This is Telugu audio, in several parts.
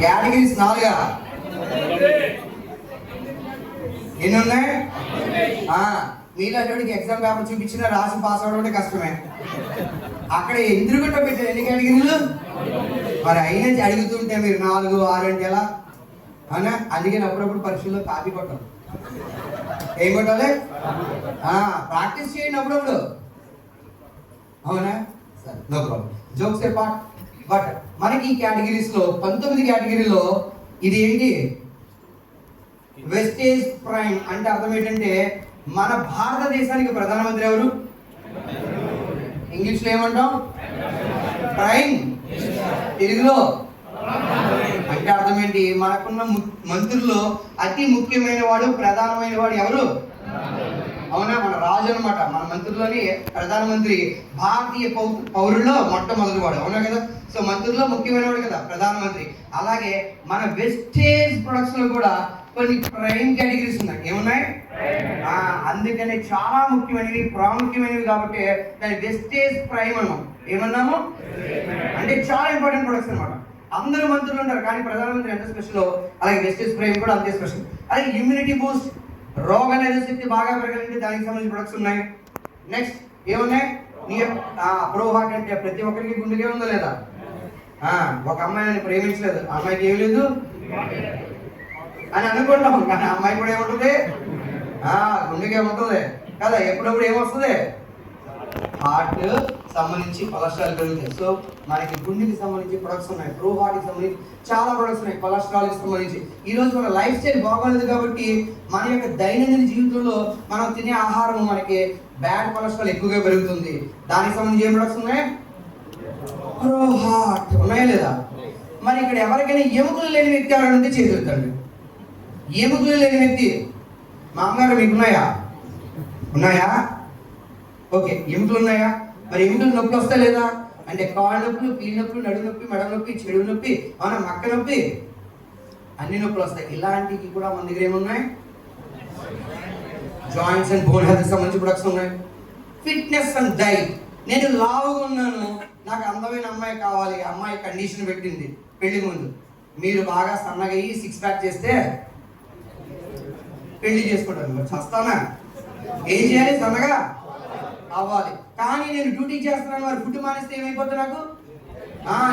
కేటగిరీస్ 4 ఎన్ని ఉన్నాయి? మీలాంటి ఎగ్జామ్ పేపర్ చూపించినా రాసి పాస్ అవడం అంటే కష్టమే. అక్కడ ఎదురుగుట్ట పెట్టారు ఎన్ని కేటగిరీలు. మరి అయినా అడుగుతుంటే మీరు 4, 6 అంటే ఎలా అవునా? అందుకని అప్పుడప్పుడు పరీక్షల్లో కాపీ కొట్టాలి. ఏం కొట్టాలి? ప్రాక్టీస్ చేయండి అప్పుడప్పుడు. అవునా? సరే, no problem. Jokes apart. But మనకి ఈ కేటగిరీస్ లో 19 కేటగిరీలో ఇది ఏంటి? వెస్టేజ్ ప్రైమ్ అంటే అర్థం ఏంటంటే మన భారతదేశానికి ప్రధానమంత్రి ఎవరు? ఇంగ్లీష్ లో ఏమంటాం? ప్రైమ్. తెలుగులో అంటే అర్థం ఏంటి? మనకున్న మంత్రుల్లో అతి ముఖ్యమైన వాడు, ప్రధానమైన వాడు ఎవరు? అవునా? మన రాజు అనమాట. మన మంత్రుల్లోని ప్రధానమంత్రి భారతీయ పౌరుల్లో మొట్టమొదటి వాడు. అవునా కదా? సో మంత్రుల్లో ముఖ్యమైన వాడు కదా ప్రధానమంత్రి. అలాగే మన వెస్టేజ్ ప్రొడక్ట్స్ లో కూడా కొన్ని ప్రైమ్ కేటగిరీస్ ఉన్నాయి. ఏమున్నాయి? అందుకని చాలా ముఖ్యమైనవి, ప్రాముఖ్యమైనవి కాబట్టి దాని వెస్టేజ్ ప్రైమ్ అన్నాం. ఏమన్నాము అంటే చాలా ఇంపార్టెంట్ ప్రొడక్ట్స్ అనమాట. అందరూ మంత్రులు ఉంటారు కానీ ప్రధానమంత్రి ఎంత స్పెషల్, అలాగే వెస్టేజ్ ప్రైమ్ కూడా అంతే స్పెషల్. అలాగే ఇమ్యూనిటీ బూస్ట్, రోగ నిరోధక శక్తి బాగా పెరగాలంటే దానికి సంబంధించిన ప్రొడక్ట్స్ ఉన్నాయి. నెక్స్ట్ ఏమున్నాయి? ప్రో హార్ట్ అంటే ప్రతి ఒక్కరికి గుండెకే ఉందా లేదా? ఒక అమ్మాయి నన్ను ప్రేమించలేదు, అమ్మాయికి ఏం లేదు అని అనుకుంటాం, కానీ అమ్మాయి కూడా ఏముంటుంది? గుండెకే ఉంటుంది కదా. ఎప్పుడప్పుడు ఏమొస్తుంది? హార్ట్ సంబంధించి కొలెస్ట్రాల్ పెరుగుతాయి. సో మనకి గుండెకి సంబంధించి ప్రొడక్ట్స్ ఉన్నాయి, ప్రో హార్ట్కి సంబంధించి చాలా ప్రొడక్ట్స్ ఉన్నాయి, కొలెస్ట్రాల్కి సంబంధించి. ఈరోజు మన లైఫ్ స్టైల్ బాగోలేదు కాబట్టి మన యొక్క దైనందిన జీవితంలో మనం తినే ఆహారం మనకి బ్యాడ్ కొలెస్ట్రాల్ ఎక్కువగా పెరుగుతుంది. దానికి సంబంధించి ఏం ప్రొడక్ట్స్ ఉన్నాయి? ప్రో హార్ట్ ఉన్నాయా లేదా? మరి ఇక్కడ ఎవరికైనా ఎముకలు లేని వ్యక్తి ఎవరైనా ఉంటే చేతులుతండి. ఎముకలు లేని వ్యక్తి మా అమ్మగారు మీకు ఉన్నాయా? ఉన్నాయా? ఓకే, ఎముకలు ఉన్నాయా? మరి ఎముకలు నొప్పి వస్తా లేదా అంటే కాళ్ళ నొప్పులు, కీళ్ళ నొప్పులు, నడు నొప్పి, మెడ నొప్పి, చెడు నొప్పి, అవునా మక్క నొప్పి, అన్ని నొప్పులు వస్తాయి. ఇలాంటివి కూడా మన దగ్గర ఏమున్నాయి? జాయింట్స్ అండ్ బోన్ హెల్త్ సంబంధించి ప్రొడక్ట్స్ ఉన్నాయి. Fitness and diet. నేను లావుగా ఉన్నాను, నాకు అందమైన అమ్మాయి కావాలి, అమ్మాయి కండిషన్ పెట్టింది పెళ్లి ముందు. మీరు బాగా సన్నగా అయ్యి 6 ప్యాక్ చేస్తే పెళ్లి చేసుకుంటాను. మరి చస్తానా? ఏం చేయాలి? సన్నగా అవ్వాలి. కానీ నేను డ్యూటీ చేస్తున్నాను, మరి ఫుడ్ మానేస్తే ఏమైపోతుంది? నాకు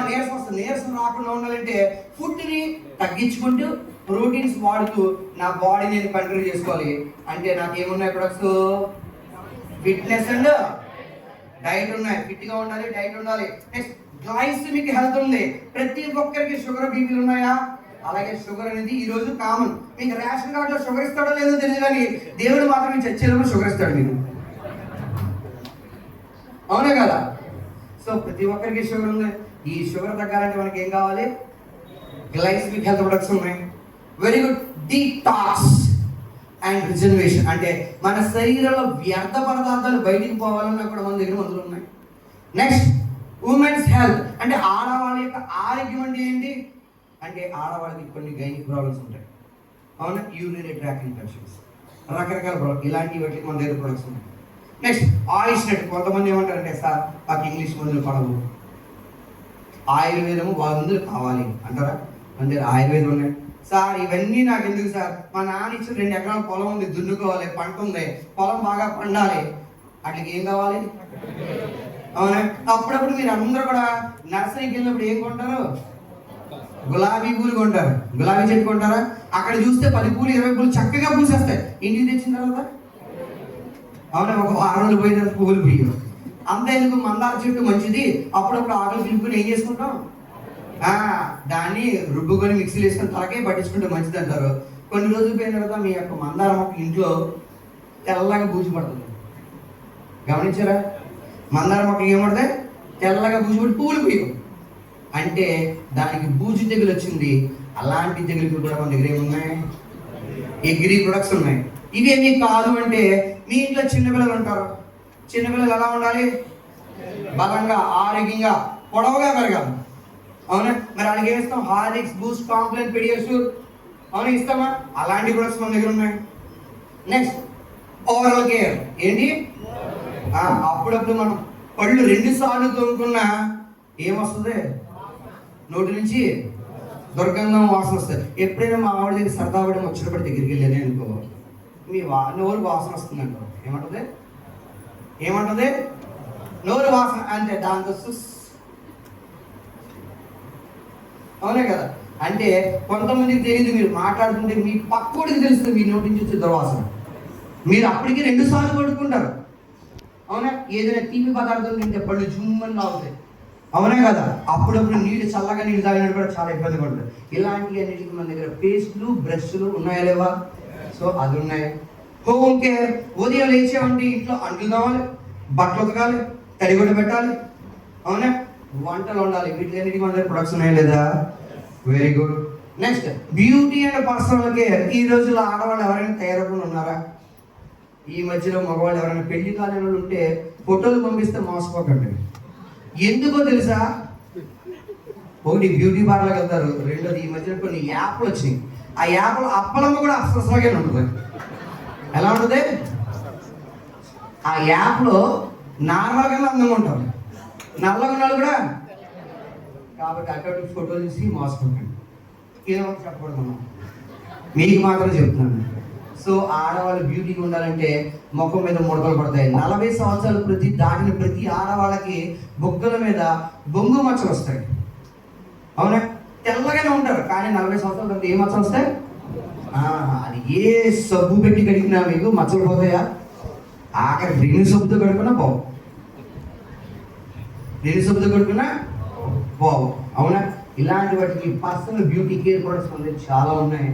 నీరసం వస్తుంది. నీరసం రాకుండా ఉండాలంటే ఫుడ్ని తగ్గించుకుంటూ ప్రోటీన్స్ వాడుతూ నా బాడీ నేను కంట్రోల్ చేసుకోవాలి. అంటే నాకు ఏమున్నాయి ప్రొడక్ట్స్? ఫిట్నెస్ అండ్ డైట్ ఉన్నాయి. ఫిట్గా ఉండాలి, డైట్ ఉండాలి. నెక్స్ట్ గ్లైసెమిక్ హెల్త్ ఉంది. ప్రతి ఒక్కరికి షుగర్, బీపీలు ఉన్నాయా? అలాగే షుగర్ అనేది ఈ రోజు కామన్. మీకు రేషన్ కార్డులో షుగర్ ఇస్తాడో లేదో తెలియదు కానీ దేవుడు మాత్రం మీకు చచ్చేటప్పుడు షుగర్ ఇస్తాడు మీకు. అవునా కదా? సో ప్రతి ఒక్కరికి షుగర్ ఉంది. ఈ షుగర్ తగ్గాలంటే మనకి ఏం కావాలి? గ్లైసెమిక్ హెల్త్ ప్రొడక్ట్స్ ఉన్నాయి. Very good. Detox and reservation అంటే మన శరీరంలో వ్యర్థ పదార్థాలు బయటికి పోవాలన్నా కూడా మన దగ్గర మందులు ఉన్నాయి. నెక్స్ట్ ఉమెన్స్ హెల్త్ అంటే ఆడవాళ్ళ యొక్క ఆరోగ్యం అంటే ఏంటి అంటే ఆడవాళ్ళకి కొన్ని గైనిక్ ప్రాబ్లమ్స్ ఉంటాయి. అవునా? యూరినరీ ట్రాక్ట్ ఇన్ఫెక్షన్స్, రకరకాల ప్రాబ్లమ్, ఇలాంటి వాటికి మన దగ్గర ప్రొడక్ట్స్ ఉన్నాయి. నెక్స్ట్ ఆయుష్ నెట్. కొంతమంది ఏమంటారంటే సార్ మాకు ఇంగ్లీష్ మందులు పడవు, ఆయుర్వేదము మందులు కావాలి అంటారా? మన దగ్గర ఆయుర్వేదం ఉన్నాయి. సార్ ఇవన్నీ నాకు ఎందుకు సార్? మా నాన్న ఇచ్చిన 2 ఎకరాల పొలం ఉంది, దున్నుకోవాలి, పంట ఉంది, పొలం బాగా పండాలి, వాటికి ఏం కావాలి? అవునా? అప్పుడప్పుడు మీరు అందరూ కూడా నర్సరీకి వెళ్ళినప్పుడు ఏం కొంటారు? గులాబీ పూలు కొంటారు, గులాబీ చెట్టు కొంటారా? అక్కడ చూస్తే 10 పూలు 20 పూలు చక్కగా పూసేస్తాయి. ఇంటికి తెచ్చిన తర్వాత అవునా ఒక 6 రోజులు పోయిన తర్వాత పువ్వులు పూయవు. అంత ఎందుకు? మందార చెట్టు మంచిది, అప్పుడప్పుడు ఆకులు పిలుపుని ఏం చేసుకుంటాం? దాన్ని రుబ్బుకొని మిక్సీలు వేసుకొని తలకే పట్టించుకుంటే మంచిది అంటారు. కొన్ని రోజులు పోయిన తర్వాత మీ యొక్క మందార మొక్క ఇంట్లో తెల్లగా బూజు పడుతుంది. గమనించారా? మందార మొక్కకి ఏమవుతుంది? తెల్లగా బూజు పడి పువ్వులు పూయవు. అంటే దానికి బూజు తెగులు వచ్చింది. అలాంటి తెగులు కూడా మన దగ్గర ఏమున్నాయి? అగ్రి ప్రొడక్ట్స్ ఉన్నాయి. ఇవేమీ కాదు అంటే మీ ఇంట్లో చిన్నపిల్లలు ఉంటారు. చిన్నపిల్లలు ఎలా ఉండాలి? బలంగా, ఆరోగ్యంగా, పొడవుగా పెరగాలి. అవునా? మరి వాళ్ళకి ఏమి ఇస్తాం? హార్లిక్స్, బూస్ట్, కాంప్లెన్, పెడియాష్యూర్ అవునా ఇస్తామా? అలాంటి ప్రొడక్ట్స్ మన దగ్గర ఉన్నాయి. నెక్స్ట్ ఓవరాల్ కేర్ ఏంటి? అప్పుడప్పుడు మనం పళ్ళు 2 సార్లు తోముకున్నా ఏమొస్తుంది? నోటి నుంచి దుర్గంధం వాసన వస్తుంది. ఎప్పుడైనా మా ఆవిడ దగ్గర సరదా పడి ముచ్చటపడి దగ్గరికి వెళ్ళేది అనుకో, మీ నోరు వాసన వస్తుంది అంటారు. ఏమంటది నోరు వాసన అంటే దాంతో అవునే కదా. అంటే కొంతమందికి తెలియదు, మీరు మాట్లాడుతుంటే మీ పక్కోడికి తెలుస్తుంది మీ నోటి నుంచి వచ్చే దుర్వాసన. మీరు అప్పటికి 2 సార్లు పడుకుంటారు. అవునా? ఏదైనా తీపి పదార్థం తింటే పళ్ళు జుమ్మని లాగుతాయి. అవునా కదా. అప్పుడప్పుడు చల్లగా నీళ్ళు తాగినట్టు కూడా చాలా ఇబ్బంది పడుతుంది. ఇలాంటి అన్నిటికీ మన దగ్గర పేస్టులు బ్రష్లు ఉన్నాయా లేవా? సో అది ఉన్నాయి. హోమ్ కేర్, ఉదయం లేచేవంటి ఇంట్లో అంట్లు కావాలి, బట్టలు ఉతకాలి, తడిగుడ్డ పెట్టాలి. అవునా? వంటలు ఉండాలి. వీటిలన్నిటికీ మన దగ్గర ప్రొడక్ట్స్ ఉన్నాయా లేదా? Very good. Next beauty and personal care. ఈ రోజుల్లో ఆడవాళ్ళు ఎవరైనా తయారకుండా ఉన్నారా? ఈ మధ్యలో మగవాళ్ళు ఎవరైనా పెళ్లి కాలేని వాళ్ళు ఉంటే ఫోటోలు పంపిస్తే మోసపోకండి. ఎందుకో తెలుసా? ఒకటి బ్యూటీ పార్లర్కి వెళ్తారు, రెండోది ఈ మధ్యలో కొన్ని యాప్లు వచ్చినాయి. ఆ యాప్లో అప్పలమ్మ కూడా అసలుగానే ఉంటుంది. ఎలా ఉంటుంది? ఆ యాప్లో నార్మల్గానే అందంగా ఉంటారు, నల్లగా ఉన్నాడు కూడా. కాబట్టి అటువంటి ఫోటోలు తీసి మోసపోకండి. ఏదో చెప్పకూడదు, మీకు మాత్రం చెప్తున్నాను. సో ఆడవాళ్ళు బ్యూటీగా ఉండాలంటే ముఖం మీద ముడతలు పడతాయి. 40 సంవత్సరాలు దాటిన ప్రతి ఆడవాళ్ళకి బొగ్గల మీద బొంగు మచ్చలు వస్తాయి. అవునా? తెల్లగానే ఉంటారు, కానీ 40 సంవత్సరాల తర్వాత ఏ మచ్చలు వస్తాయి? అది ఏ సబ్బు పెట్టి కడిగినా మీకు మచ్చలు పోతాయా? ఆఖరి రిని సబ్బుతో కడుకున్నా బావు, అవునా? ఇలాంటి వాటికి పర్సనల్ బ్యూటీ కేర్ ప్రొడక్ట్స్ అనేది చాలా ఉన్నాయి.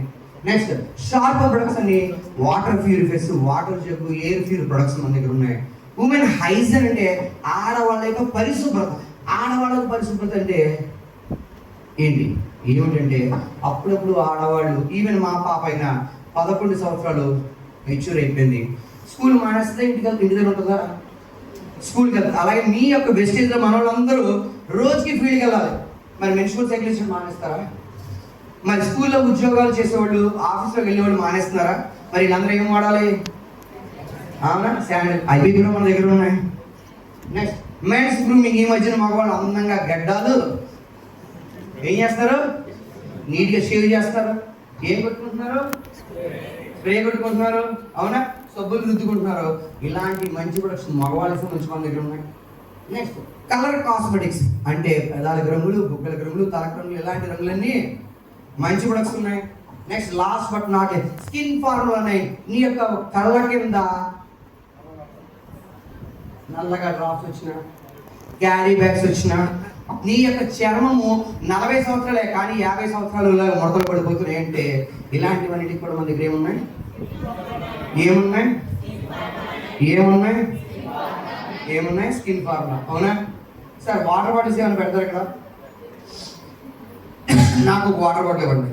నెక్స్ట్ షార్ప్ ప్రొడక్ట్స్ అని water purifiers, water jug, air pure products మన దగ్గర ఉన్నాయి. ఉమెన్ హైజీన్ అంటే ఆడవాళ్ళ యొక్క పరిశుభ్రత. ఆడవాళ్ళకు పరిశుభ్రత అంటే ఏమిటంటే అప్పుడప్పుడు ఆడవాళ్ళు, ఈవెన్ మా పాప అయినా 11 సంవత్సరాలు మెచ్యూర్ అయిపోయింది, స్కూల్ మానేస్తే ఇంటి దగ్గర ఉంటుందా? స్కూల్కి వెళ్తారు. అలాగే మీ యొక్క వెస్టేజ్లో మన వాళ్ళందరూ రోజుకి ఫీల్డ్కి వెళ్ళాలి. మరి మెన్స్ట్రువల్ సైకిల్ మానేస్తారా? మరి స్కూల్లో ఉద్యోగాలు చేసేవాళ్ళు, ఆఫీస్లోకి వెళ్ళేవాళ్ళు మానేస్తున్నారా? మరి వీళ్ళందరూ ఏం వాడాలి? అవునా? శాండిల్, అవి కూడా మన దగ్గర ఉన్నాయి. Next men's grooming. ఈ మధ్యన మగవాళ్ళు అందంగా గడ్డాలు ఏం చేస్తారు? నీట్గా షేవ్ చేస్తారు. ఏం కొట్టుకుంటున్నారు? స్ప్రే కొట్టుకుంటున్నారు. అవునా? సబ్బులు రుద్దుకుంటున్నారు. ఇలాంటి మంచి ప్రొడక్ట్స్ మగవాళ్ళకి మంచి మన దగ్గర ఉన్నాయి. నెక్స్ట్ కలర్ కాస్మెటిక్స్ అంటే పెదాలకు రంగులు, బుగ్గలకు రంగులు, తలకు రంగులు, ఇలాంటి రంగులన్నీ మంచి ప్రొడక్ట్స్ ఉన్నాయి. Next last but not skin formula ఉన్నాయి. నీ యొక్క కళ్ళ కింద నల్లగా డ్రాప్స్ వచ్చిన, క్యారీ బ్యాగ్స్ వచ్చిన, నీ యొక్క చర్మము 40 సంవత్సరాలే కానీ 50 సంవత్సరాలు ముడతలు పడిపోతున్నాయి అంటే ఇలాంటివన్నిటికి కూడా మన దగ్గర ఏమున్నాయి? Skin formula. అవునా? సార్ వాటర్ బాటిల్స్ ఏమైనా పెడతారు ఇక్కడ? నాకు వాటర్ బాటిల్ ఇవ్వండి.